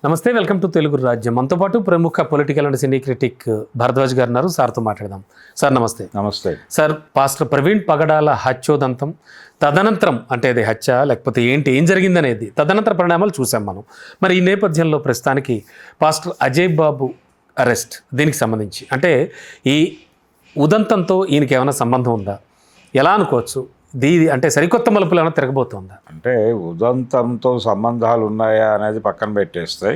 నమస్తే, welcome to Telugu రాజ్యం. మనతో పాటు ప్రముఖ political and cine critic Bharadwaj గారు ఉన్నారు. సార్తో మాట్లాడదాం. సార్ నమస్తే. నమస్తే సార్, పాస్టర్ ప్రవీణ్ పగడాల హత్యోదంతం తదనంతరం, అంటే అది హత్య లేకపోతే ఏం జరిగిందనేది తదనంతర పరిణామాలు చూసాం మనం. మరి ఈ నేపథ్యంలో ప్రస్తుతానికి పాస్టర్ అజయ్ బాబు అరెస్ట్, దీనికి సంబంధించి అంటే ఈ ఉదంతంతో ఈయనకి ఏమైనా సంబంధం ఉందా, ఎలా అనుకోవచ్చు? అంటే సరికొత్త మలుపులు ఏమైనా తిరగబోతుందా? అంటే ఉదంతంతో సంబంధాలు ఉన్నాయా అనేది పక్కన పెట్టేస్తే,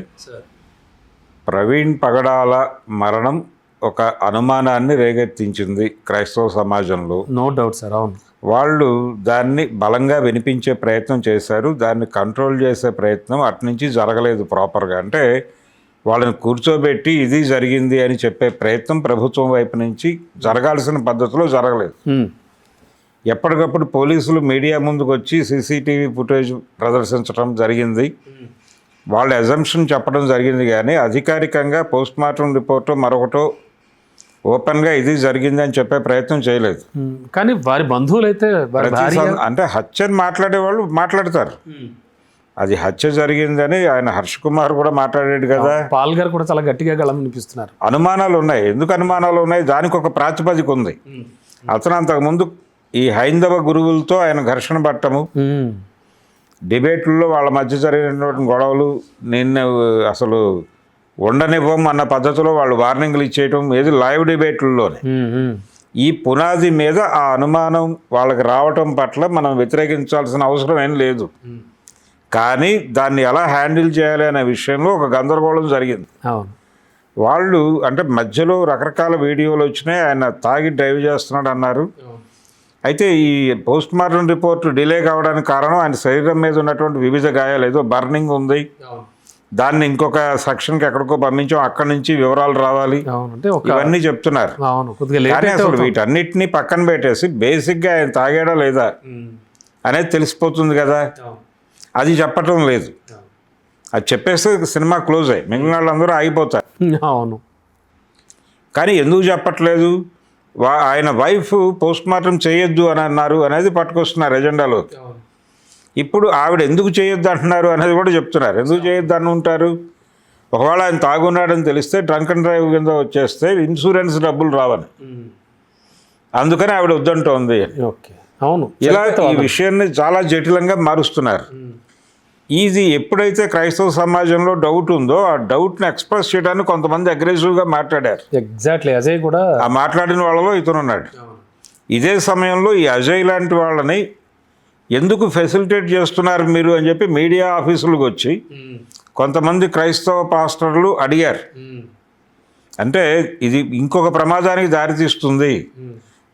ప్రవీణ్ పగడాల మరణం ఒక అనుమానాన్ని రేకెత్తించింది క్రైస్తవ సమాజంలో. No doubt sir. అవును, వాళ్ళు దాన్ని బలంగా వినిపించే ప్రయత్నం చేశారు, దాన్ని కంట్రోల్ చేసే ప్రయత్నం అట్నుంచి జరగలేదు ప్రాపర్గా. అంటే వాళ్ళని కూర్చోబెట్టి ఇది జరిగింది అని చెప్పే ప్రయత్నం ప్రభుత్వం వైపు నుంచి జరగాల్సిన పద్ధతిలో జరగలేదు. ఎప్పటికప్పుడు పోలీసులు మీడియా ముందుకు వచ్చి సీసీటీవీ ఫుటేజ్ ప్రదర్శించడం జరిగింది, వాళ్ళ అజంప్షన్ చెప్పడం జరిగింది, కానీ అధికారికంగా పోస్ట్ మార్టం రిపోర్టు మరొకటో ఓపెన్గా ఇది జరిగింది అని చెప్పే ప్రయత్నం చేయలేదు. కానీ వారి బంధువులు అయితే అంటే హత్యని మాట్లాడేవాళ్ళు మాట్లాడతారు, అది హత్య జరిగిందని ఆయన హర్ష్ కుమార్ కూడా మాట్లాడాడు కదా, పాల్ గారు కూడా చాలా గట్టిగా గళం వినిపిస్తున్నారు. అనుమానాలు ఉన్నాయి. ఎందుకు అనుమానాలు ఉన్నాయి? దానికి ఒక ప్రాతిపదిక ఉంది. అతను అంతకుముందు ఈ హైందవ గురువులతో ఆయన ఘర్షణ పట్టము, డిబేట్లలో వాళ్ళ మధ్య జరిగినటువంటి గొడవలు, నిన్న అసలు ఉండనివ్వం అన్న పద్ధతిలో వాళ్ళు వార్నింగ్లు ఇచ్చేయటం, ఏది లైవ్ డిబేట్లలోనే. ఈ పునాది మీద ఆ అనుమానం వాళ్ళకి రావటం పట్ల మనం వ్యతిరేకించాల్సిన అవసరం ఏం లేదు, కానీ దాన్ని ఎలా హ్యాండిల్ చేయాలి అనే విషయంలో ఒక గందరగోళం జరిగింది. వాళ్ళు అంటే మధ్యలో రకరకాల వీడియోలు వచ్చినాయి, ఆయన తాగి డ్రైవ్ చేస్తున్నాడు అన్నారు. అయితే ఈ పోస్ట్ మార్టం రిపోర్ట్ డిలే కావడానికి కారణం ఆయన శరీరం మీద ఉన్నటువంటి వివిధ గాయాలు, ఏదో బర్నింగ్ ఉంది, దాన్ని ఇంకొక సెక్షన్కి ఎక్కడికో పంపించాం, అక్కడి నుంచి వివరాలు రావాలి, ఇవన్నీ చెప్తున్నారు. కానీ అసలు వీటన్నిటినీ పక్కన పెట్టేసి బేసిక్గా ఆయన తాగాడా లేదా అనేది తెలిసిపోతుంది కదా, అది చెప్పటం లేదు. అది చెప్పేస్తే సినిమా క్లోజ్ అయ్యి మిగిలిన వాళ్ళందరూ ఆగిపోతారు. అవును, కానీ ఎందుకు చెప్పట్లేదు? ఆయన వైఫ్ పోస్ట్ మార్టం చేయొద్దు అని అన్నారు అనేది పట్టుకొస్తున్నారు ఎజెండాలో. ఇప్పుడు ఆవిడ ఎందుకు చేయొద్దు అంటున్నారు అనేది కూడా చెప్తున్నారు. ఎందుకు చేయొద్దు అని ఉంటారు? ఒకవేళ ఆయన తాగున్నాడని తెలిస్తే డ్రంక్ అండ్ డ్రైవ్ కింద వచ్చేస్తే ఇన్సూరెన్స్ డబ్బులు రావని, అందుకని ఆవిడ వద్దంటోంది. అవును, ఇలా ఈ విషయాన్ని చాలా జటిలంగా మారుస్తున్నారు. ఇది ఎప్పుడైతే క్రైస్తవ సమాజంలో డౌట్ ఉందో ఆ డౌట్ని ఎక్స్ప్రెస్ చేయడానికి కొంతమంది అగ్రెసివ్గా మాట్లాడారు. ఎగ్జాక్ట్లీ, అజయ్ కూడా ఆ మాట్లాడిన వాళ్ళలో ఇతను ఉన్నాడు. ఇదే సమయంలో ఈ అజయ్ లాంటి వాళ్ళని ఎందుకు ఫెసిలిటేట్ చేస్తున్నారు మీరు అని చెప్పి మీడియా ఆఫీసులకు వచ్చి కొంతమంది క్రైస్తవ పాస్టర్లు అడిగారు. అంటే ఇది ఇంకొక ప్రమాదానికి దారితీస్తుంది,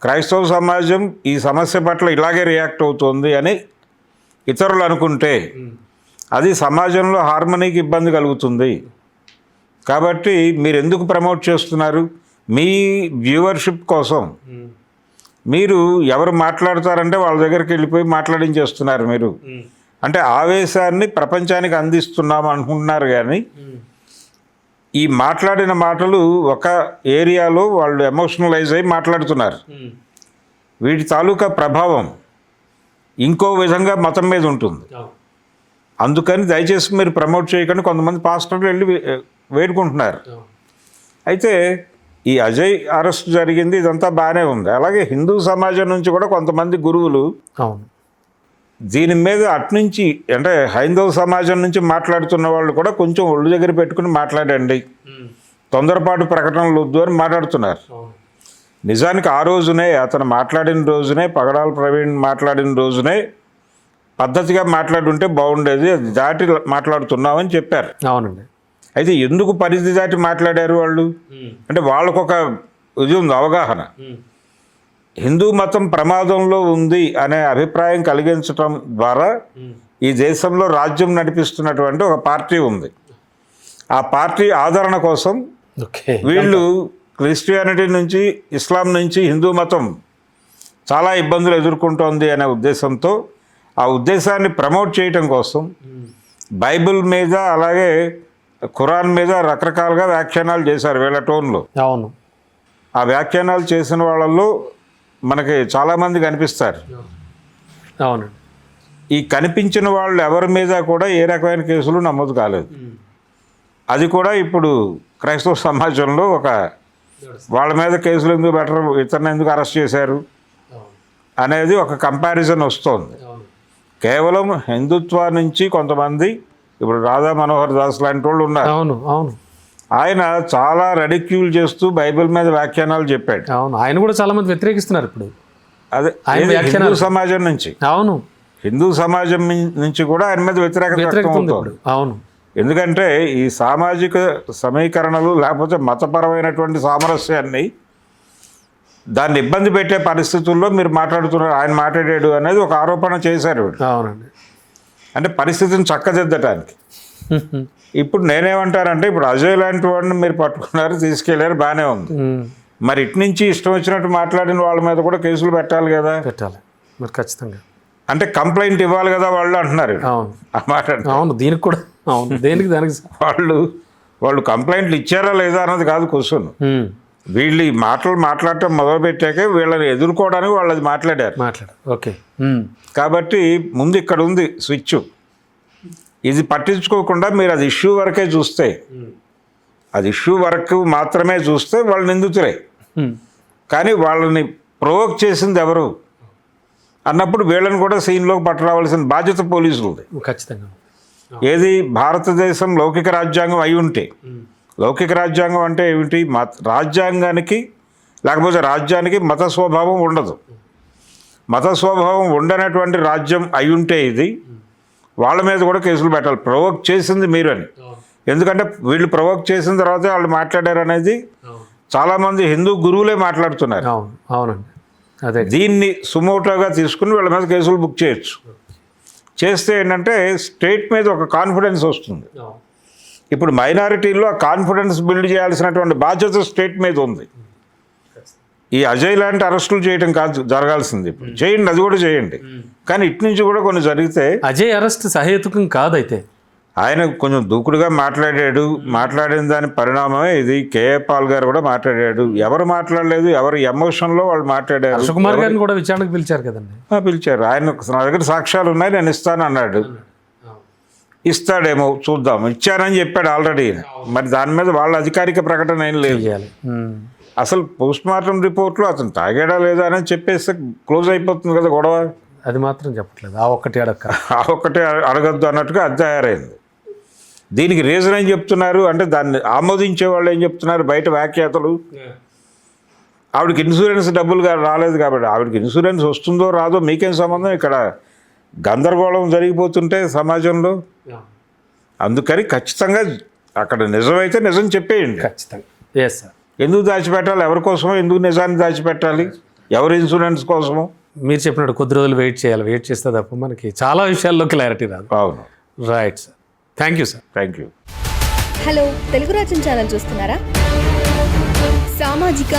క్రైస్తవ సమాజం ఈ సమస్య పట్ల ఇలాగే రియాక్ట్ అవుతుంది అని ఇతరులు అనుకుంటే అది సమాజంలో హార్మనీకి ఇబ్బంది కలుగుతుంది. కాబట్టి మీరు ఎందుకు ప్రమోట్ చేస్తున్నారు? మీ వ్యూవర్షిప్ కోసం మీరు ఎవరు మాట్లాడతారంటే వాళ్ళ దగ్గరికి వెళ్ళిపోయి మాట్లాడించేస్తున్నారు మీరు. అంటే ఆవేశాన్ని ప్రపంచానికి అందిస్తున్నాం అనుకుంటున్నారు, కానీ ఈ మాట్లాడిన మాటలు ఒక ఏరియాలో వాళ్ళు ఎమోషనలైజ్ అయ్యి మాట్లాడుతున్నారు. వీటి తాలూకా ప్రభావం ఇంకో విధంగా మతం మీద ఉంటుంది. అందుకని దయచేసి మీరు ప్రమోట్ చేయకుండా కొంతమంది పాస్టర్లు వెళ్ళి వేడుకుంటున్నారు. అయితే ఈ అజయ్ అరెస్ట్ జరిగింది, ఇదంతా బాగానే ఉంది. అలాగే హిందూ సమాజం నుంచి కూడా కొంతమంది గురువులు దీని మీద అట్నుంచి, అంటే హైందవ సమాజం నుంచి మాట్లాడుతున్న వాళ్ళు కూడా కొంచెం ఒళ్ళు దగ్గర పెట్టుకుని మాట్లాడండి, తొందరపాటు ప్రకటనలు వద్దు అని మాట్లాడుతున్నారు. నిజానికి ఆ రోజునే, అతను మాట్లాడిన రోజునే, పగడాల ప్రవీణ్ మాట్లాడిన రోజునే పద్ధతిగా మాట్లాడుంటే బాగుండేది, అది దాటి మాట్లాడుతున్నామని చెప్పారు. అవునండి. అయితే ఎందుకు పరిధి దాటి మాట్లాడారు వాళ్ళు? అంటే వాళ్ళకొక ఇది ఉంది, అవగాహన. హిందూ మతం ప్రమాదంలో ఉంది అనే అభిప్రాయం కలిగించడం ద్వారా ఈ దేశంలో రాజ్యం నడిపిస్తున్నటువంటి ఒక పార్టీ ఉంది. ఆ పార్టీ ఆదరణ కోసం వీళ్ళు క్రిస్టియానిటీ నుంచి, ఇస్లాం నుంచి హిందూ మతం చాలా ఇబ్బందులు ఎదుర్కొంటోంది అనే ఉద్దేశంతో, ఆ ఉద్దేశాన్ని ప్రమోట్ చేయటం కోసం బైబిల్ మీద అలాగే ఖురాన్ మీద రకరకాలుగా వ్యాఖ్యానాలు చేశారు వీళ్ళ టోన్లో. అవును, ఆ వ్యాఖ్యానాలు చేసిన వాళ్ళల్లో మనకి చాలామంది కనిపిస్తారు. అవును, ఈ కనిపించిన వాళ్ళు ఎవరి మీద కూడా ఏ రకమైన కేసులు నమోదు కాలేదు. అది కూడా ఇప్పుడు క్రైస్తవ సమాజంలో ఒక వాళ్ళ మీద కేసులు ఎందుకు బెటర్, ఇతన్ని ఎందుకు అరెస్ట్ చేశారు అనేది ఒక కంపారిజన్ వస్తుంది. కేవలం హిందుత్వ నుంచి కొంతమంది, ఇప్పుడు రాధా మనోహర్ దాస్ లాంటి వాళ్ళు ఉన్నారు. అవును అవును ఆయన చాలా రెడిక్యూల్ చేస్తూ బైబిల్ మీద వ్యాఖ్యానాలు చెప్పాడు. అవును, ఆయన కూడా చాలా మంది వ్యతిరేకిస్తున్నారు ఇప్పుడు. అదే హిందూ సమాజం నుంచి, అవును, హిందూ సమాజం నుంచి కూడా ఆయన మీద వ్యతిరేకత వ్యక్తం అవుతుంది. అవును, ఎందుకంటే ఈ సామాజిక సమీకరణలు లేకపోతే మతపరమైనటువంటి సామరస్యాన్ని దాన్ని ఇబ్బంది పెట్టే పరిస్థితుల్లో మీరు మాట్లాడుతున్నారు, ఆయన మాట్లాడాడు అనేది ఒక ఆరోపణ చేశారు. అవునండి, అంటే పరిస్థితిని చక్కదిద్దటానికి. ఇప్పుడు నేనేమంటానంటే, ఇప్పుడు అజయ్ లాంటి వాడిని మీరు పట్టుకున్నారు, తీసుకెళ్లారు, బాగానే ఉంది. మరి ఇటు నుంచి ఇష్టం వచ్చినట్టు మాట్లాడిన వాళ్ళ మీద కూడా కేసులు పెట్టాలి కదా. పెట్టాలి మరి ఖచ్చితంగా. అంటే కంప్లైంట్ ఇవ్వాలి కదా వాళ్ళు అంటున్నారు. అవును ఆ మాట. అవును, దీనికి కూడా. అవును, దేనికి దానికి వాళ్ళు కంప్లైంట్లు ఇచ్చారా లేదా అన్నది కాదు క్వశ్చన్. వీళ్ళు ఈ మాటలు మాట్లాడటం మొదలుపెట్టాకే వీళ్ళని ఎదుర్కోవడానికి వాళ్ళు అది మాట్లాడారు. ఓకే. కాబట్టి ముందు ఇక్కడ ఉంది స్విచ్. ఇది పట్టించుకోకుండా మీరు అది ఇష్యూ వరకే చూస్తే, అది ఇష్యూ వరకు మాత్రమే చూస్తే వాళ్ళు నిందితులే. కానీ వాళ్ళని ప్రొవోక్ చేసింది ఎవరు అన్నప్పుడు వీళ్ళని కూడా సీన్లోకి పట్టరావాల్సిన బాధ్యత పోలీసులది ఖచ్చితంగా. ఏది భారతదేశం లౌకిక రాజ్యాంగం అయి ఉంటే, లౌకిక రాజ్యాంగం అంటే ఏమిటి, రాజ్యాంగానికి లేకపోతే రాజ్యానికి మత స్వభావం ఉండదు. మత స్వభావం ఉండనటువంటి రాజ్యం అయి ఉంటే ఇది వాళ్ళ మీద కూడా కేసులు పెట్టాలి. ప్రొవోక్ చేసింది మీరు అని. ఎందుకంటే వీళ్ళు ప్రొవోక్ చేసిన తర్వాతే వాళ్ళు మాట్లాడారు అనేది చాలామంది హిందూ గురువులే మాట్లాడుతున్నారు. అవునండి, అదే. దీన్ని సుమోటోగా తీసుకుని వీళ్ళ మీద కేసులు బుక్ చేయొచ్చు. చేస్తే ఏంటంటే స్టేట్ మీద ఒక కాన్ఫిడెన్స్ వస్తుంది. ఇప్పుడు మైనారిటీల్లో ఆ కాన్ఫిడెన్స్ బిల్డ్ చేయాల్సినటువంటి బాధ్యత స్టేట్ మీద ఉంది. ఈ అజయ్ లాంటి అరెస్టులు చేయడం కాదు జరగాల్సింది. ఇప్పుడు చేయండి, అది కూడా చేయండి. కానీ ఇటు నుంచి కూడా కొన్ని జరిగితే, అజయ్ అరెస్ట్ సహేతుకం కాదైతే. ఆయన కొంచెం దూకుడుగా మాట్లాడాడు. మాట్లాడిన దాని పరిణామమే ఇది. కేఏ పాల్ గారు కూడా మాట్లాడాడు. ఎవరు మాట్లాడలేదు, ఎవరు ఎమోషన్లో వాళ్ళు మాట్లాడారు. సుకుమార్ గారిని కూడా విచారణకు పిలిచారు కదండి. పిలిచారు. ఆయన నా దగ్గర సాక్ష్యాలు ఉన్నాయి, నేను ఇస్తాను అన్నాడు. ఇస్తాడేమో చూద్దాం. ఇచ్చానని చెప్పాడు ఆల్రెడీ. మరి దాని మీద వాళ్ళ అధికారిక ప్రకటన ఏం లేదు. అసలు పోస్ట్ మార్టం రిపోర్ట్లో అతను తాగాడా లేదా అని చెప్పేస్తే క్లోజ్ అయిపోతుంది కదా గొడవ. అది మాత్రం చెప్పట్లేదు. ఆ ఒక్కటే అడగద్దు అన్నట్టుగా అది తయారైంది. దీనికి రీజన్ ఏం చెప్తున్నారు అంటే, దాన్ని ఆమోదించే వాళ్ళు ఏం చెప్తున్నారు, బయట వ్యాఖ్యాతలు, ఆవిడకి ఇన్సూరెన్స్ డబ్బులు రాలేదు కాబట్టి. ఆవిడకి ఇన్సూరెన్స్ వస్తుందో రాదో మీకేం సంబంధం. ఇక్కడ గందరగోళం జరిగిపోతుంటే సమాజంలో. అందుకని ఖచ్చితంగా అక్కడ నిజమైతే నిజం చెప్పేయండి. ఖచ్చితంగా. Yes sir. ఎందుకు దాచిపెట్టాలి, ఎవరి కోసమో, ఎందుకు నిజాన్ని దాచిపెట్టాలి, ఎవరి ఇన్సూరెన్స్ కోసమో. మీరు చెప్పినట్టు కొద్ది రోజులు వెయిట్ చేయాలి. వెయిట్ చేస్తే తప్ప మనకి చాలా విషయాల్లో క్లారిటీ రాదు. అవును, right sir. Thank you sir. Thank you. Hello, Telugu రాజ్యం ఛానల్ చూస్తున్నారా? సామాజిక,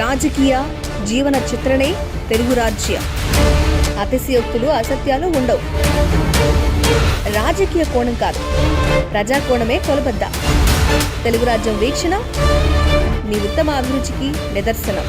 రాజకీయ, జీవన చిత్రణే తెలుగు రాజ్యం. అతిశయోక్తులు, అసత్యాలు ఉండవు. రాజకీయ కోణం కాదు, ప్రజా కోణమే కొలబద్ద. తెలుగు రాజ్యం వీక్షణ మీ ఉత్తమ అభిరుచికి నిదర్శనం.